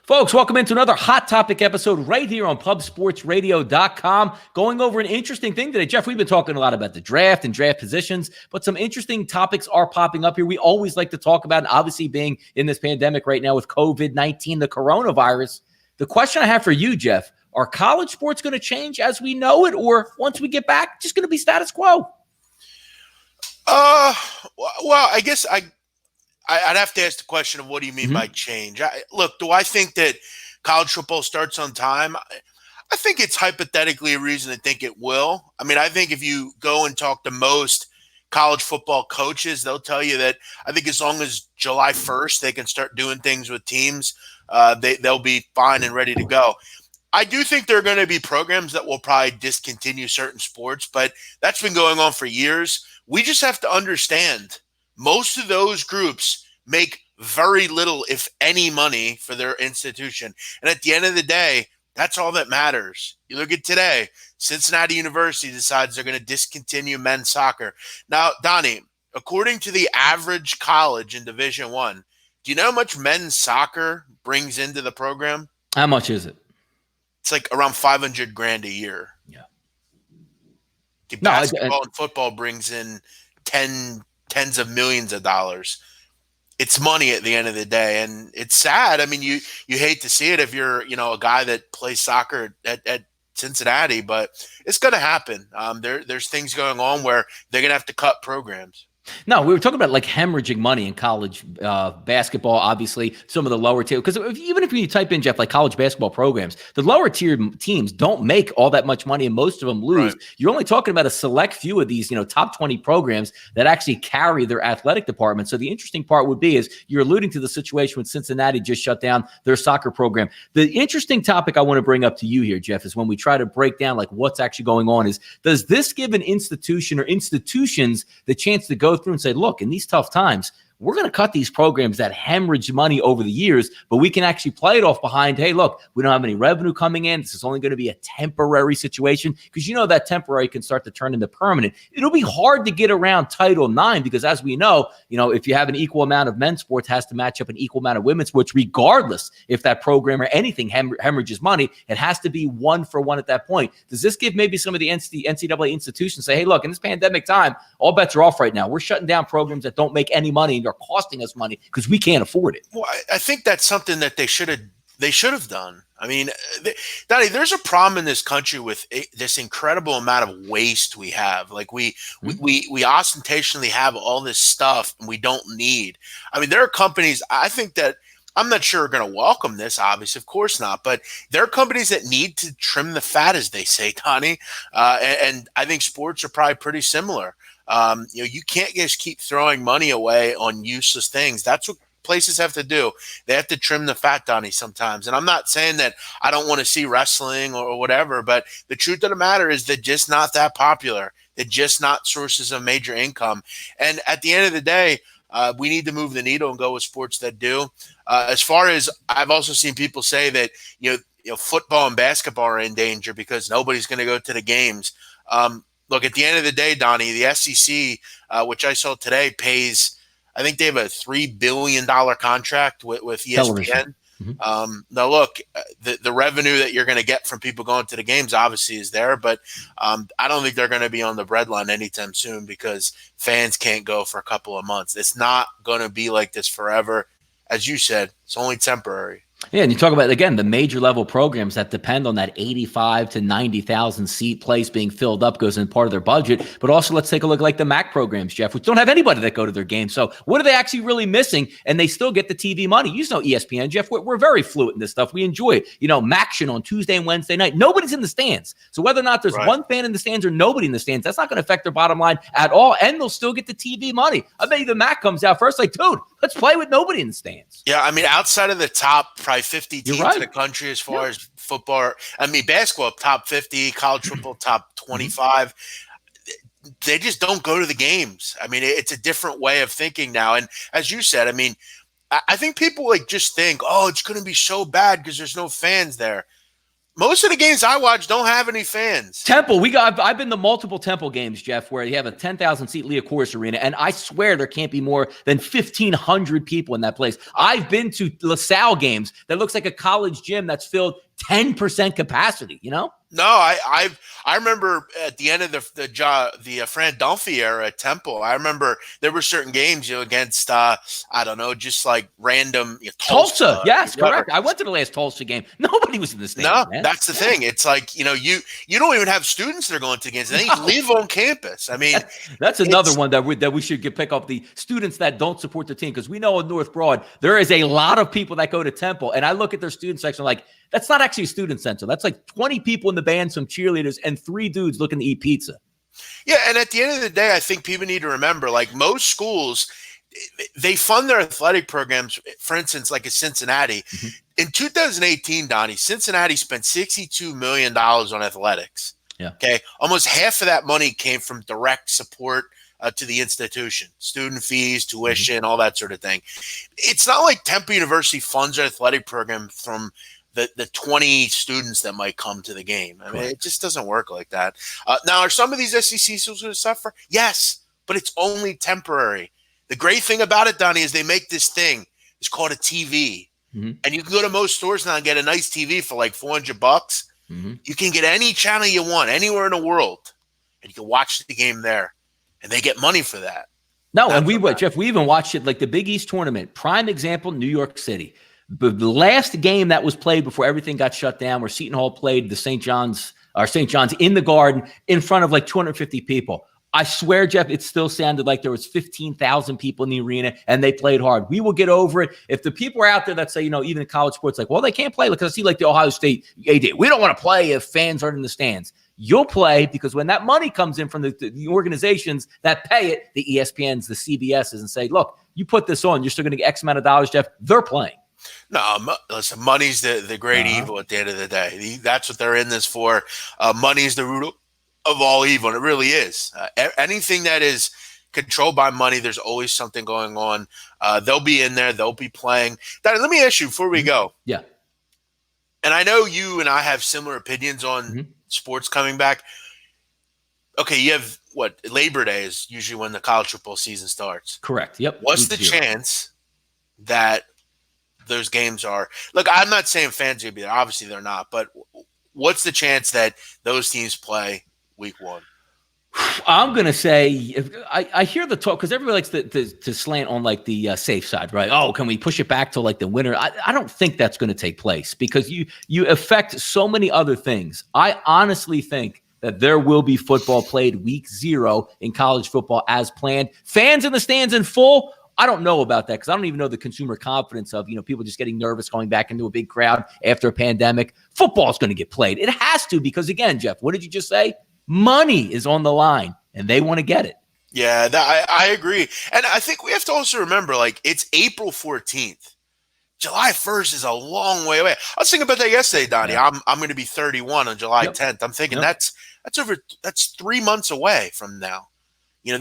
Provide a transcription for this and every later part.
Folks, welcome into another Hot Topic episode right here on pubsportsradio.com. Going over an interesting thing today. Jeff, we've been talking a lot about the draft and draft positions, but some interesting topics are popping up here. We always like to talk about, and obviously being in this pandemic right now with COVID-19, the coronavirus. The question I have for you, Jeff, are college sports going to change as we know it, or once we get back, just going to be status quo? Well, I guess I'd have to ask the question of what do you mean by change? Look, do I think that college football starts on time? I think it's hypothetically a reason to think it will. I mean, I think if you go and talk to most college football coaches, they'll tell you that I think as long as July 1st they can start doing things with teams, they'll be fine and ready to go. I do think there are going to be programs that will probably discontinue certain sports, but that's been going on for years. We just have to understand most of those groups make very little, if any, money for their institution. And at the end of the day, that's all that matters. You look at today, Cincinnati University decides they're going to discontinue men's soccer. Now, Donnie, according to the average college in Division I, do you know how much men's soccer brings into the program? How much is it? It's like around $500,000 a year. Yeah. Basketball and football brings in tens of millions of dollars. It's money at the end of the day, and it's sad. I mean, you hate to see it if you're a guy that plays soccer at Cincinnati, but it's going to happen. There's things going on where they're going to have to cut programs. No, we were talking about like hemorrhaging money in college basketball, obviously, some of the lower tier. Because even if you type in, Jeff, like college basketball programs, the lower tier teams don't make all that much money and most of them lose. Right. You're only talking about a select few of these, top 20 programs that actually carry their athletic department. So the interesting part would be is you're alluding to the situation when Cincinnati just shut down their soccer program. The interesting topic I want to bring up to you here, Jeff, is when we try to break down like what's actually going on is, does this give an institution or institutions the chance to go through and say, look, in these tough times, we're going to cut these programs that hemorrhage money over the years, but we can actually play it off behind, hey, look, we don't have any revenue coming in. This is only going to be a temporary situation because that temporary can start to turn into permanent. It'll be hard to get around Title IX because as we know, if you have an equal amount of men's sports, has to match up an equal amount of women's sports, regardless if that program or anything hemorrhages money, it has to be one for one at that point. Does this give maybe some of the NCAA institutions say, hey, look, in this pandemic time, all bets are off right now. We're shutting down programs that don't make any money and are costing us money because we can't afford it. Well, I think that's something that they should have done. I mean, Donnie, there's a problem in this country with this incredible amount of waste we have. Like we ostentatiously have all this stuff and we don't need. I mean, there are companies, I think that I'm not sure are going to welcome this, obviously, of course not, but there are companies that need to trim the fat, as they say, Donnie. And I think sports are probably pretty similar. You can't just keep throwing money away on useless things. That's what places have to do. They have to trim the fat, Donnie, sometimes. And I'm not saying that I don't want to see wrestling or whatever, but the truth of the matter is they're just not that popular. They're just not sources of major income. And at the end of the day, we need to move the needle and go with sports that do. As far as I've also seen people say that, football and basketball are in danger because nobody's going to go to the games. Look, at the end of the day, Donnie, the SEC, which I saw today, pays, I think they have a $3 billion contract with ESPN. Now, look, the revenue that you're going to get from people going to the games obviously is there, but I don't think they're going to be on the breadline anytime soon because fans can't go for a couple of months. It's not going to be like this forever. As you said, it's only temporary. Yeah, and you talk about, again, the major level programs that depend on that 85 to 90,000 seat place being filled up goes in part of their budget. But also let's take a look like the MAC programs, Jeff, which don't have anybody that go to their games. So what are they actually really missing? And they still get the TV money. You know ESPN, Jeff, we're very fluent in this stuff. We enjoy it. MACtion on Tuesday and Wednesday night. Nobody's in the stands. So whether or not there's one fan in the stands or nobody in the stands, that's not going to affect their bottom line at all. And they'll still get the TV money. I bet you the MAC comes out first like, dude, let's play with nobody in the stands. Yeah, I mean, outside of the top probably 50 teams in the country as far as football, basketball, top 50, college football, top 25. They just don't go to the games. I mean, it's a different way of thinking now. And as you said, I think people just think, oh, it's going to be so bad because there's no fans there. most of the games I watch don't have any fans. Temple, I've been to multiple Temple games, Jeff, where you have a 10,000 seat Liacouras Arena, and I swear there can't be more than 1,500 people in that place. I've been to LaSalle games that looks like a college gym that's filled 10% capacity, you know? No, I remember at the end of the Fran Dunphy era at Temple. I remember there were certain games, against I don't know, just like random Tulsa. Yes, correct. I went to the last Tulsa game. Nobody was in the stands. No, man. That's the thing. It's like you don't even have students that are going to games. They live on campus. I mean, that's another one that we should pick up, the students that don't support the team, because we know in North Broad there is a lot of people that go to Temple, and I look at their student section like, that's not actually a student center. That's like 20 people in the band, some cheerleaders, and 3 dudes looking to eat pizza. Yeah, and at the end of the day, I think people need to remember, like most schools, they fund their athletic programs. For instance, like at Cincinnati. Mm-hmm. In 2018, Donnie, Cincinnati spent $62 million on athletics. Yeah. Okay. Almost half of that money came from direct support to the institution, student fees, tuition, all that sort of thing. It's not like Temple University funds their athletic program from the 20 students that might come to the game. I mean, it just doesn't work like that. Now, are some of these SEC schools going to suffer? Yes, but it's only temporary. The great thing about it, Donnie, is they make this thing. It's called a TV. Mm-hmm. And you can go to most stores now and get a nice TV for like $400. Mm-hmm. You can get any channel you want anywhere in the world, and you can watch the game there, and they get money for that. No, and Jeff, we even watched it like the Big East tournament. Prime example, New York City. The last game that was played before everything got shut down, where Seton Hall played the St. John's in the Garden in front of like 250 people. I swear, Jeff, it still sounded like there was 15,000 people in the arena, and they played hard. We will get over it. If the people are out there that say, even in college sports, like, well, they can't play, because I see like the Ohio State AD. We don't want to play if fans aren't in the stands. You'll play, because when that money comes in from the organizations that pay it, the ESPNs, the CBSs, and say, look, you put this on, you're still going to get X amount of dollars, Jeff. They're playing. No, listen, money's the great evil at the end of the day. That's what they're in this for. Money's the root of all evil, and it really is. Anything that is controlled by money, there's always something going on. They'll be in there. They'll be playing. Donnie, let me ask you before we go. Yeah. And I know you and I have similar opinions on sports coming back. Okay, you have Labor Day is usually when the college football season starts. Correct. Yep. What's the chance that those games are? Look, I'm not saying fans are going to be there. Obviously, they're not. But what's the chance that those teams play week 1? I'm going to say, I hear the talk, because everybody likes to slant on like the safe side, right? Oh, can we push it back to like the winter? I don't think that's going to take place, because you affect so many other things. I honestly think that there will be football played week 0 in college football as planned. Fans in the stands in full, I don't know about that, because I don't even know the consumer confidence of, people just getting nervous going back into a big crowd after a pandemic. Football is going to get played. It has to, because again, Jeff, what did you just say? Money is on the line, and they want to get it. Yeah, I agree. And I think we have to also remember, like, it's April 14th. July 1st is a long way away. I was thinking about that yesterday, Donnie. Yeah. I'm going to be 31 on July 10th. I'm thinking that's 3 months away from now. You're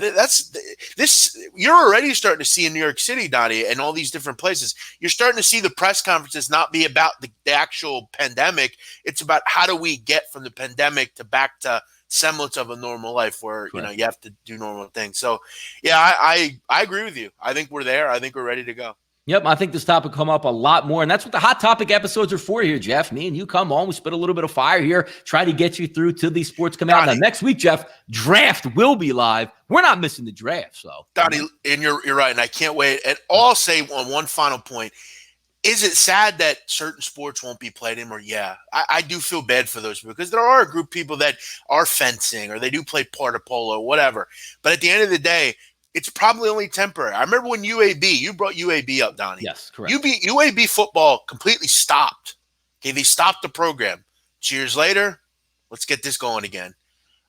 already starting to see in New York City, Donnie, and all these different places. You're starting to see the press conferences not be about the actual pandemic. It's about how do we get from the pandemic to back to semblance of a normal life where, you have to do normal things. So, yeah, I agree with you. I think we're there. I think we're ready to go. Yep, I think this topic come up a lot more, and that's what the Hot Topic episodes are for here, Jeff. Me and you come on, we spit a little bit of fire here, try to get you through till these sports come out. Now, next week, Jeff, draft will be live. We're not missing the draft, so. Donnie, and you're right, and I can't wait. And I'll say on one final point, is it sad that certain sports won't be played anymore? Yeah, I do feel bad for those, because there are a group of people that are fencing, or they do play water polo, whatever. But at the end of the day, it's probably only temporary. I remember when you brought UAB up, Donnie. Yes, correct. UAB football completely stopped. Okay, they stopped the program. 2 years later, let's get this going again.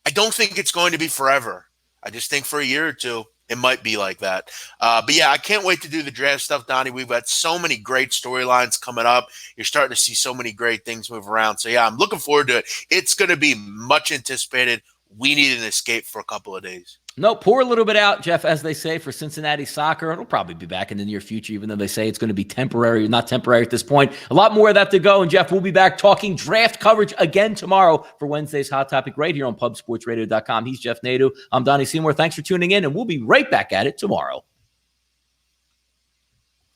I don't think it's going to be forever. I just think for a year or two, it might be like that. But yeah, I can't wait to do the draft stuff, Donnie. We've got so many great storylines coming up. You're starting to see so many great things move around. So yeah, I'm looking forward to it. It's going to be much anticipated. We need an escape for a couple of days. No, pour a little bit out, Jeff, as they say, for Cincinnati soccer. It'll probably be back in the near future, even though they say it's going to be temporary, not temporary at this point. A lot more of that to go. And Jeff, we'll be back talking draft coverage again tomorrow for Wednesday's Hot Topic right here on pubsportsradio.com. He's Jeff Nadeau. I'm Donnie Seymour. Thanks for tuning in, and we'll be right back at it tomorrow.